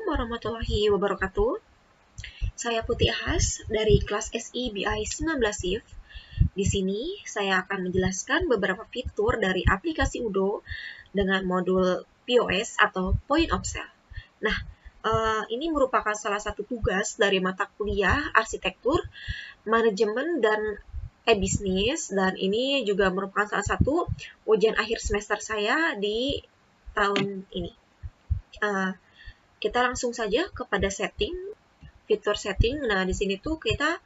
warahmatullahi wabarakatuh. Saya Putih Ahas dari kelas SI BI 19 SIF. Di sini saya akan menjelaskan beberapa fitur dari aplikasi Udo dengan modul POS atau Point of Sale. Nah, ini merupakan salah satu tugas dari mata kuliah Arsitektur, Manajemen, dan E-Bisnis, dan ini juga merupakan salah satu ujian akhir semester saya di tahun ini. Kita langsung saja kepada setting, fitur setting. Nah, di sini tuh kita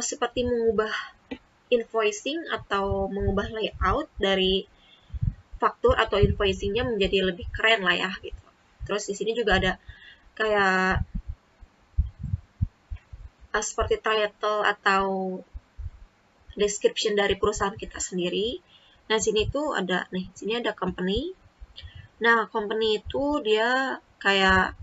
seperti mengubah invoicing atau mengubah layout dari faktur atau invoicingnya menjadi lebih keren lah ya gitu. Terus di sini juga ada kayak seperti title atau description dari perusahaan kita sendiri. Nah, sini tuh ada sini ada company. Nah, company itu dia kayak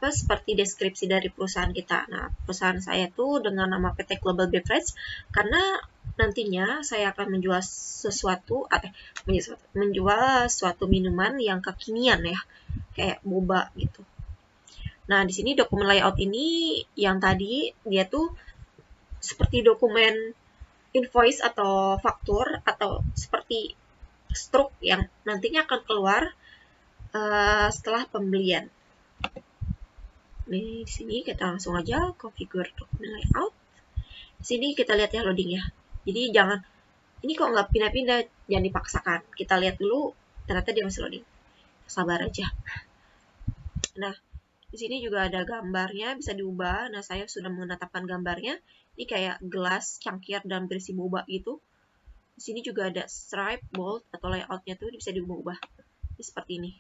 seperti deskripsi dari perusahaan kita. Nah, perusahaan saya itu dengan nama PT Global Beverage karena nantinya saya akan menjual suatu minuman yang kekinian ya, kayak boba gitu. Nah, di sini dokumen layout ini yang tadi dia tuh seperti dokumen invoice atau faktur atau seperti struk yang nantinya akan keluar setelah pembelian. Di sini kita langsung aja configure dokumen layout. Di sini kita lihat ya loadingnya. Jadi ini kok nggak pindah-pindah, jangan dipaksakan. Kita lihat dulu, ternyata dia masih loading. Sabar aja. Nah, di sini juga ada gambarnya, bisa diubah. Nah, saya sudah menetapkan gambarnya. Ini kayak gelas, cangkir, dan berisi boba gitu. Di sini juga ada stripe, bold, atau layoutnya tuh bisa diubah-ubah. Ini seperti ini.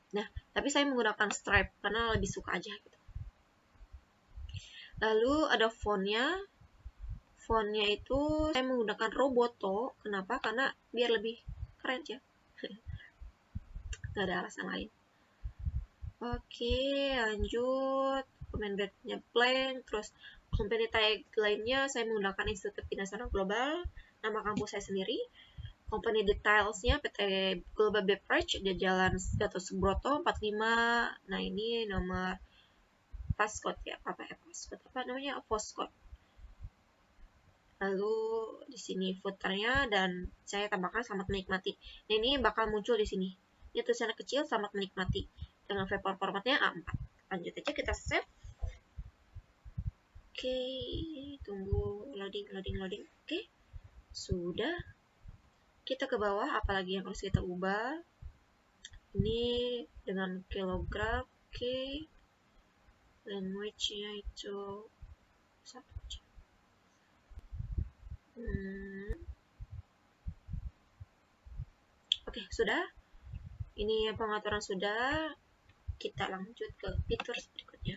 Nah, tapi saya menggunakan stripe karena lebih suka aja gitu. Lalu ada fontnya. Fontnya itu saya menggunakan Roboto. Kenapa? Karena biar lebih keren ya. Gak ada alasan lain. Oke, lanjut. Comment back-nya blank. Terus company tagline-nya saya menggunakan Institut Internasional Global. Nama kampus saya sendiri. Company details-nya PT Global Beverage di Jalan Gatot Subroto 45. Nah, ini nomor passcode ya. Passcode apa namanya? Postcode. Lalu di sini footernya dan saya tambahkan selamat menikmati. Nah, ini bakal muncul di sini. Ini tulisannya kecil, selamat menikmati. Dengan vapor formatnya A4. Lanjut aja kita save. Oke, tunggu loading. Oke, sudah. Kita ke bawah, apalagi yang harus kita ubah. Ini dengan kilogram, oke. Language-nya itu satu aja. Oke, sudah. Ini pengaturan sudah. Kita lanjut ke fitur berikutnya.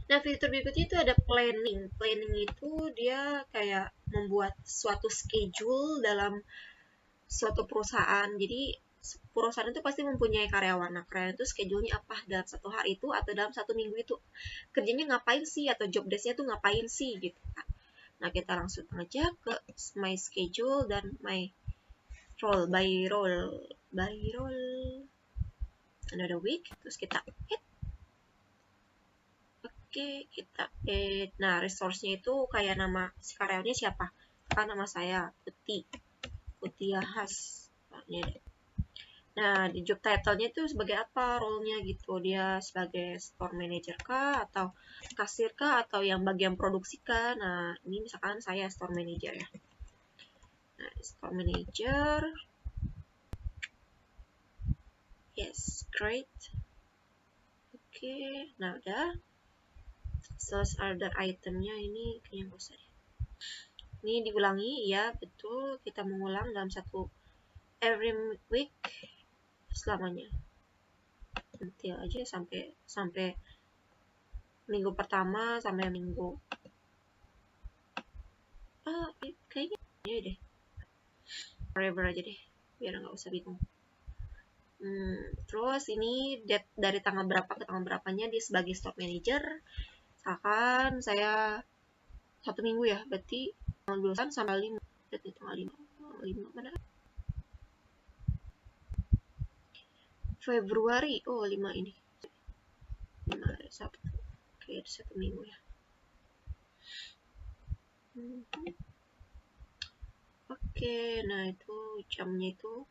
Nah, fitur berikutnya itu ada planning. Planning itu dia kayak membuat suatu schedule dalam suatu perusahaan. Jadi perusahaan itu pasti mempunyai karyawan. Nah, karyawan itu schedule-nya apa dalam satu hari itu atau dalam satu minggu itu. Kerjanya ngapain sih atau job desk-nya tuh ngapain sih gitu kan. Nah, kita langsung aja ke my schedule dan my role by role. Another week, terus kita add. Oke, kita add. Nah, resource-nya itu kayak nama si karyawannya siapa. Kan nama saya Putih Ahas. Nah, di job title-nya itu sebagai apa role-nya gitu. Dia sebagai store manager kah, atau kasir kah, atau yang bagian produksi kah. Nah, ini misalkan saya store manager ya. Nah, store manager. Yes, great. Oke, nah udah. Sales order itemnya ini kayaknya nggak usah deh. Ini diulangi, ya betul. Kita mengulang dalam satu every week selamanya. Nanti aja sampai minggu pertama sampai minggu. Kayaknya ya deh. Forever aja deh, biar nggak usah bingung. Terus ini date dari tanggal berapa ke tanggal berapanya dia sebagai stock manager. Misalkan saya 1 minggu ya, berarti tanggal 2 sampai 5. Berarti tanggal 5 mana? Februari, oh 5 ini, 5 hari Sabtu, oke ada 1 minggu ya. Oke, nah itu jamnya itu,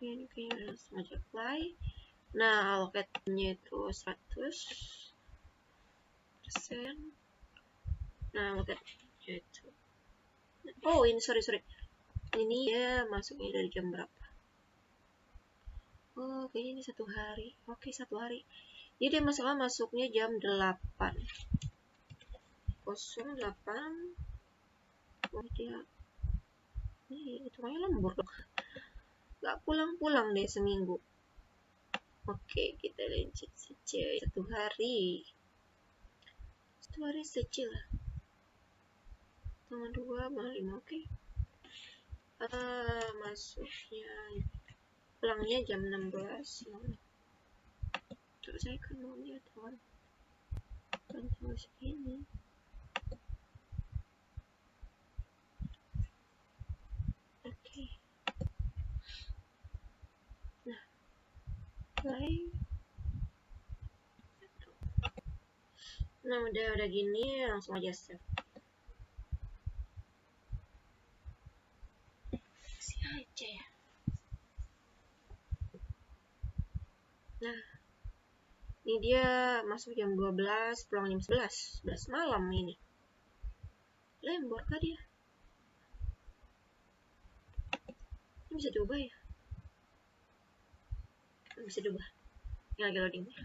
ini kayaknya langsung aja apply. Nah allocate-nya itu 100%. Nah allocate-nya itu, oh ini sorry, ini ya masuknya dari jam berapa? Oh kayaknya ini 1 hari, oke 1 hari. Jadi dia masuknya jam 8. 08. Oh dia ini hitungannya lembur dong, gak pulang-pulang deh seminggu. Oke kita lanjut saja. 1 hari kecil lah, tanggal 2 malam 5. Oke. Masuknya pulangnya jam 16 malam. Terus saya kan maunya tanggal segini. Oke. Nah, play. Nah udah gini langsung aja save. Aja ya. Nah ini dia masuk jam 12, pulang jam 11 malam ini. Lembur kah dia? Ini bisa diubah ya? Bisa diubah. Ini lagi loading ya.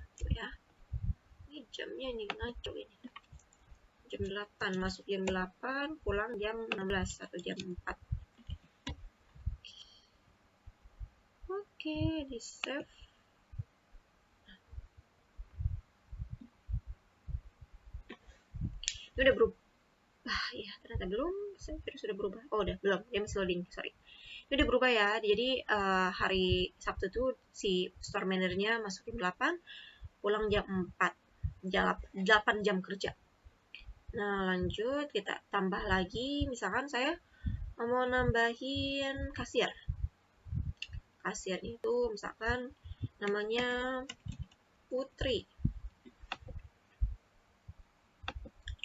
Ini jamnya ini ngaco ini. Jam 8, masuk jam 8, pulang jam 16 atau jam 4. Oke, di save. Ini udah berubah ya, ternyata belum. Saya kira sudah berubah. Oh udah, belum, dia masih loading, sorry. Ini udah berubah ya. Jadi hari Sabtu tuh si store manajernya masuk jam 8, pulang jam 4. 8 jam kerja. Nah lanjut kita tambah lagi, misalkan saya mau nambahin kasir itu misalkan namanya Putri,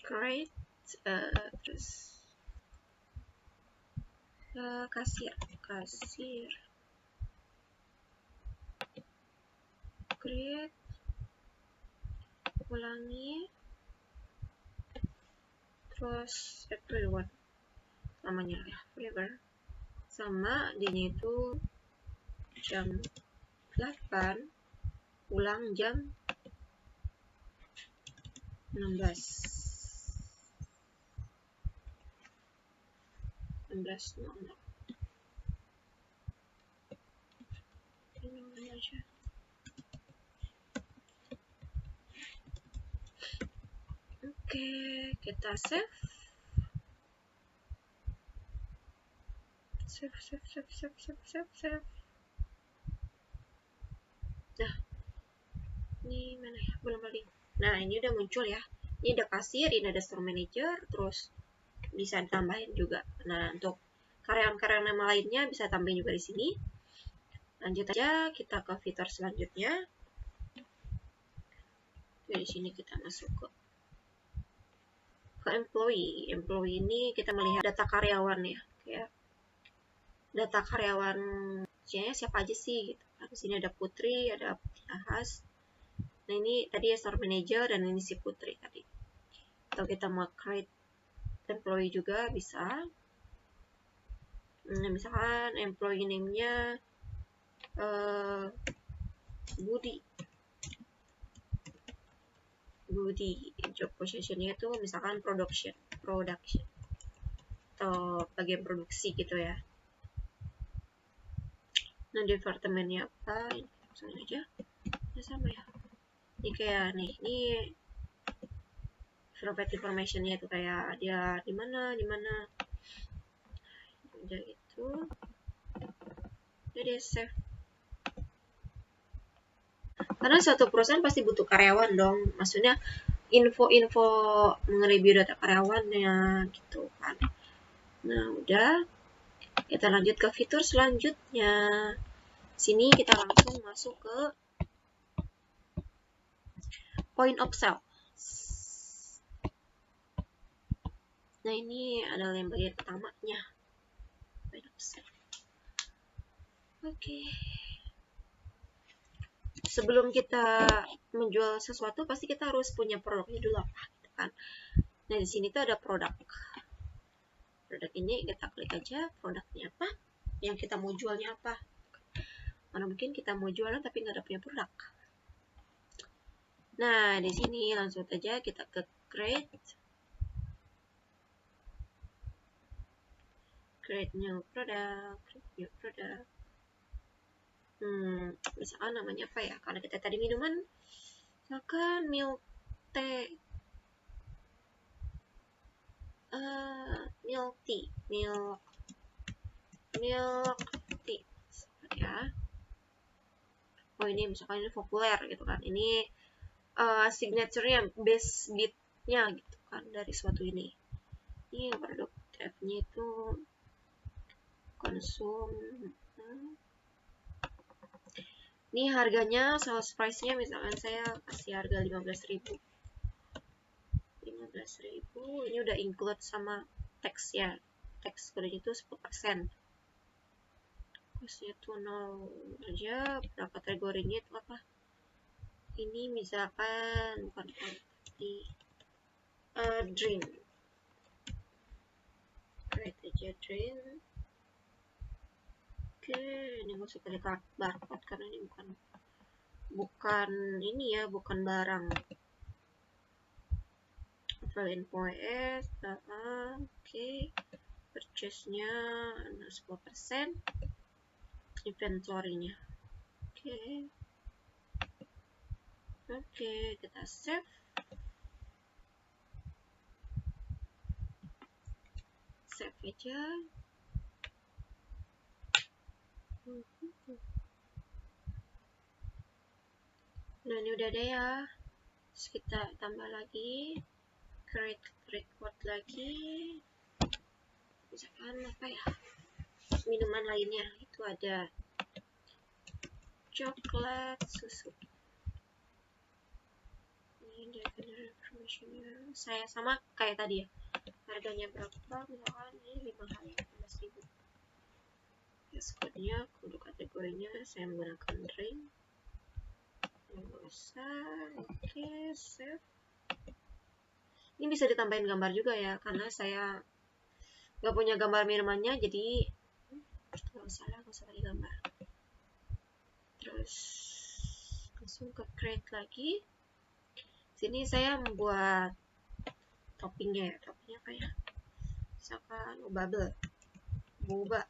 create terus kasir create, ulangi, terus everyone namanya ya, forever, sama dia itu jam 8, pulang jam 16.00. Ini aja. Oke, kita save. Nah, ini mana ya? Belum loading. Nah, ini udah muncul ya. Ini ada kasir, ini ada store manager, terus bisa ditambahin juga. Nah, untuk karyawan-karyawan nama lainnya bisa tambahin juga di sini. Lanjut aja kita ke fitur selanjutnya. Jadi di sini kita masuk ke employee. Employee ini kita melihat data karyawan ya, kayak data karyawan siapa aja sih gitu. Nah, di sini ada Putri, ada Ahas. Nah ini tadi ya store manager dan ini si Putri tadi. Atau kita mau create employee juga bisa. Nah, misalkan employee name-nya Budi, job position-nya itu misalkan production atau bagian produksi gitu ya. Nah departemennya apa, ini langsung aja ya, sama ya. Ini kayak nih, ini private information-nya itu kayak dia di mana udah itu jadi save. Karena suatu perusahaan pasti butuh karyawan dong, maksudnya info-info mengenai biodata karyawannya gitu kan. Nah udah, kita lanjut ke fitur selanjutnya. Sini kita langsung masuk ke point of sale. Nah, ini adalah yang bagian pertamanya. Point of sale. Oke. Sebelum kita menjual sesuatu, pasti kita harus punya produknya dulu apa, gitu kan. Nah, di sini tuh ada produk. Produk ini kita klik aja produknya apa, yang kita mau jualnya apa. Karena mungkin kita mau jualan tapi nggak ada punya produk. Nah, di sini langsung saja kita ke create new product, misalkan namanya apa ya, karena kita tadi minuman, misalkan milk tea, milk tea ya. Oh, ini misalkan ini populer gitu kan, ini signature-nya, best beat-nya gitu kan dari suatu ini produk F-nya itu konsum. Ini harganya, sales price-nya misalkan saya kasih harga 15.000. Ini udah include sama tax ya. Tax kodenya itu 10%. Cost-nya itu 0 aja. Pada kategorinya itu apa? Ini misalkan bukan quantity, drink. Create aja drink. Oke, ini nggak usah pakai barcode karena ini bukan ini ya, bukan barang. Value POS, oke. Purchase-nya 10%. Inventory-nya. Oke, kita save. Save aja. Nah, ini udah ada ya. Terus kita tambah lagi, create record lagi. Misalkan apa ya, minuman lainnya itu ada coklat susu. Ini dia information-nya. Saya sama kayak tadi ya, harganya berapa, misalkan ini 5 hari 15.000. Yes, kodenya, kode kategorinya saya menggunakan drink. Oke, save. Ini bisa ditambahin gambar juga ya, karena saya nggak punya gambar minumannya, jadi nggak usah lagi gambar. Terus langsung ke create lagi. Sini saya membuat toppingnya ya. Toppingnya apa ya? Misalkan boba.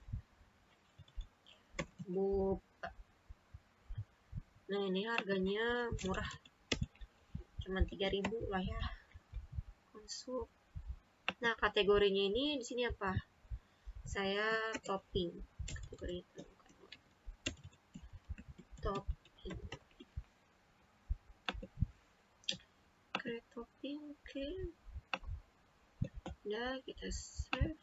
Nah, ini harganya murah, cuman 3.000 lah ya. Konsum. Nah, kategorinya ini di sini apa? Saya topping. Kategori itu topping. Create topping, oke. Udah, kita save.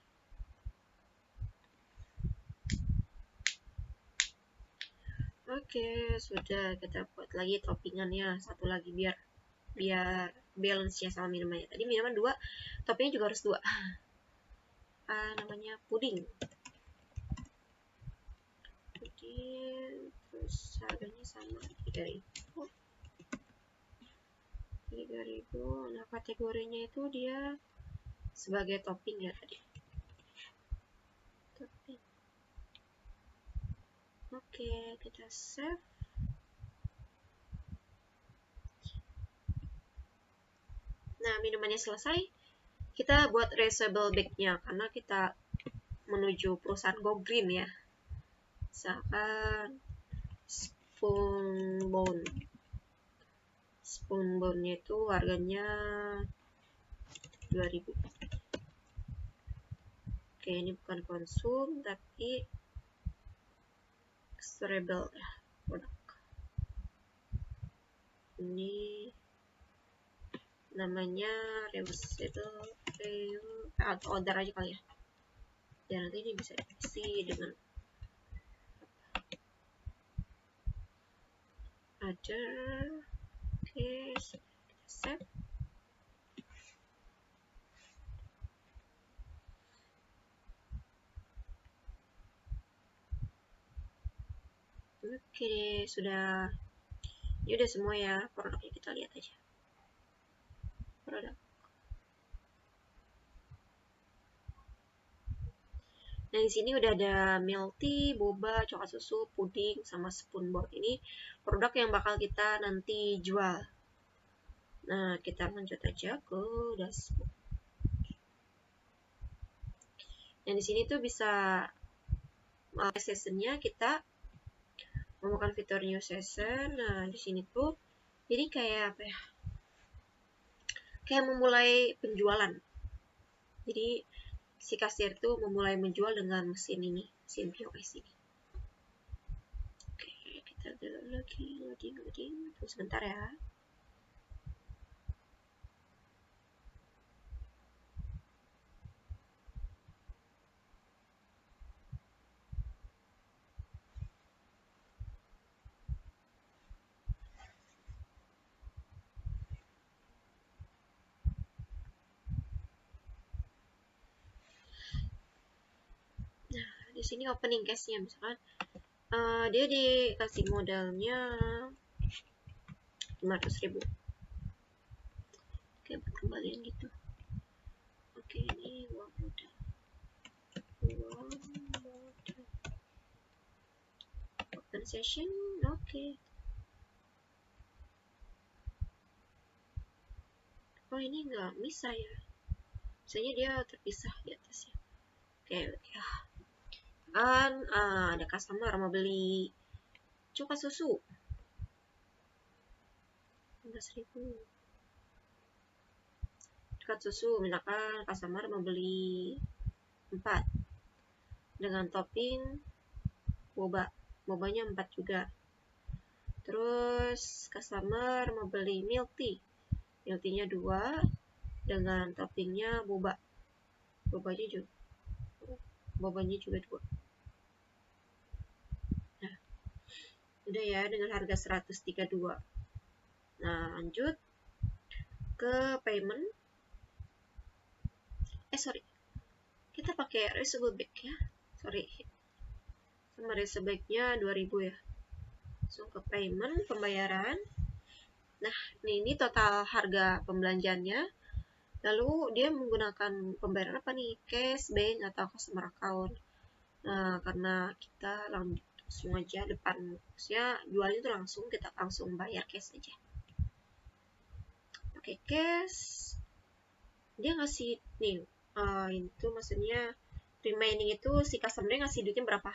Oke, sudah. Kita buat lagi toppingannya satu lagi biar balance-nya sama minumannya. Tadi minuman 2, toppingnya juga harus 2. Namanya puding. Terus harganya sama 3.000. Nah, kategorinya itu dia sebagai topping ya tadi. Topping. Oke, kita save. Nah, minumannya selesai. Kita buat reusable bag-nya karena kita menuju perusahaan Go Green ya. Misalkan spoon bone-nya itu harganya 2.000. Oke, ini bukan konsum tapi storable ya, produk. Ini namanya reusable order aja kali ya. Dan nanti ini bisa diisi dengan other. Oke, save. Oke, sudah. Ini udah semua ya produknya, kita lihat aja. Produk. Nah, di sini udah ada milk tea, boba, coklat susu, puding, sama spoon board. Ini produk yang bakal kita nanti jual. Nah, kita lanjut aja ke dashboard. Nah, di sini tuh bisa sessionnya kita menemukan fitur new session. Nah, di sini tuh jadi kayak apa ya? Kayak memulai penjualan. Jadi si kasir tuh memulai menjual dengan mesin ini, mesin POS ini. Oke, kita lagi loading. Tunggu sebentar ya. Di sini opening case-nya misalkan dia dikasih modalnya 500.000. Oke, buat kembalian gitu. Oke, ini uang modal. Open session, oke. Oh, ini nggak bisa ya. Biasanya dia terpisah di atas ya. Oke. Kan ada customer mau beli coklat susu 15.000. Coklat susu, misalkan customer mau beli 4 dengan topping boba, bobanya 4 juga. Terus customer mau beli milk tea, milk tea-nya 2 dengan toppingnya boba, bobanya juga 2. Nah, udah ya, dengan harga 132. Nah, lanjut ke payment. Kita pakai reusable bag ya. Sama reusable bag-nya 2.000 ya. Langsung ke payment, pembayaran. Nah, ini total harga pembelanjaannya. Lalu dia menggunakan pembayaran apa nih? Cash, bank, atau customer account. Nah, karena kita langsung aja depan, maksudnya jualnya itu langsung, kita langsung bayar cash aja. Oke, cash. Dia ngasih nih, itu maksudnya remaining itu si customer ngasih duitnya berapa?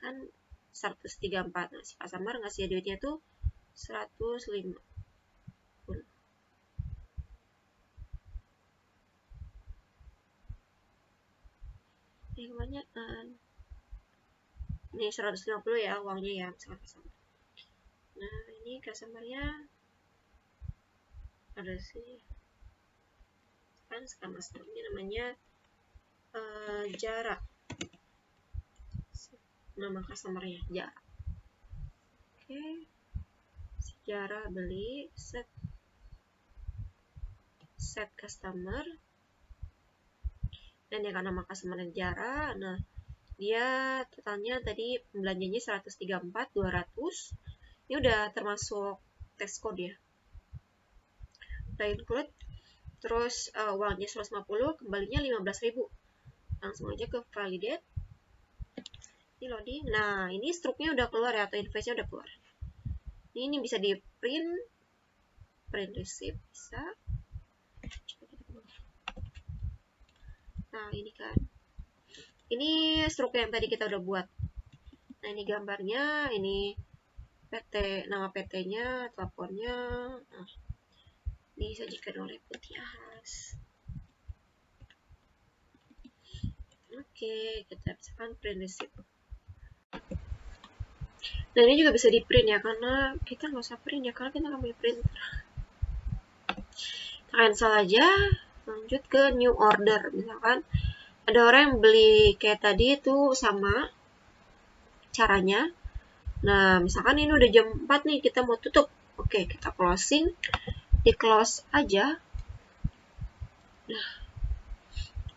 Kan 134. Nah, si customer ngasih duitnya tuh 105. Kebanyakan. Ini 150 ya uangnya ya, misalkan customer. Nah, ini customernya ada sih. Kan customernya namanya Jara. Nama customernya Jara. Oke. Si Jara beli set customer. Dan dia kan nama customer Jara. Nah, dia totalnya tadi pembelanjanya 134, 200. Ini udah termasuk tax code ya. Udah include. Terus uangnya 150, kembalinya 15.000. Langsung aja ke validate. Ini loading. Nah, ini struknya udah keluar ya, atau invoice-nya udah keluar. Ini bisa di print receipt bisa. Nah, ini kan. Ini struk yang tadi kita udah buat. Nah, ini gambarnya, ini PT, nama PT-nya, teleponnya. Nah, ini disajikan oleh Putih Ahas. Oke, kita misalkan print receipt. Nah, ini juga bisa di print ya, karena kita nggak usah print ya, karena kita nggak punya printer. Cancel aja, lanjut ke new order. Misalkan ada orang yang beli kayak tadi itu sama caranya. Nah, misalkan ini udah jam 4 nih, kita mau tutup. Oke, kita closing. Di close aja. Nah,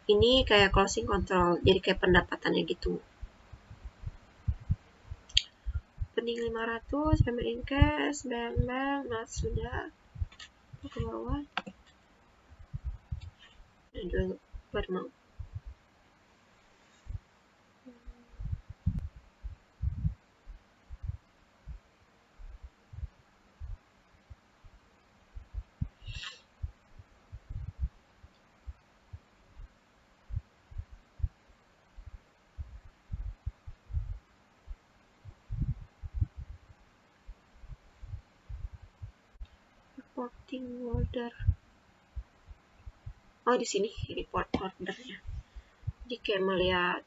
ini kayak closing control, jadi kayak pendapatannya gitu. Opening 500, payment in cash, bank, nah sudah. Ke bawah. Dan juga baru mau. Reporting order. Oh, di sini report ordernya. Jadi kayak melihat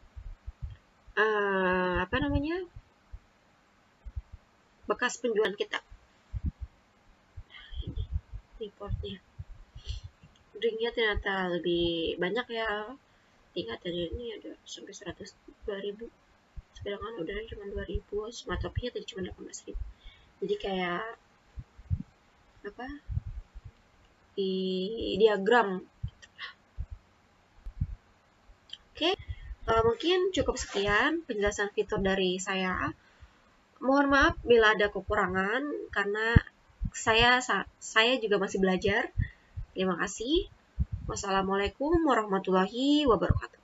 apa namanya, bekas penjualan kita. Ini reportnya. Drinknya ternyata lebih banyak ya. Tingkat dari ini ada sampai 102.000. Sedangkan ordernya cuma 2.000. Semua topinya tadi cuma 18.000. Jadi kayak apa? Di diagram. Oke, mungkin cukup sekian penjelasan fitur dari saya. Mohon maaf bila ada kekurangan karena saya juga masih belajar. Terima kasih. Wassalamualaikum warahmatullahi wabarakatuh.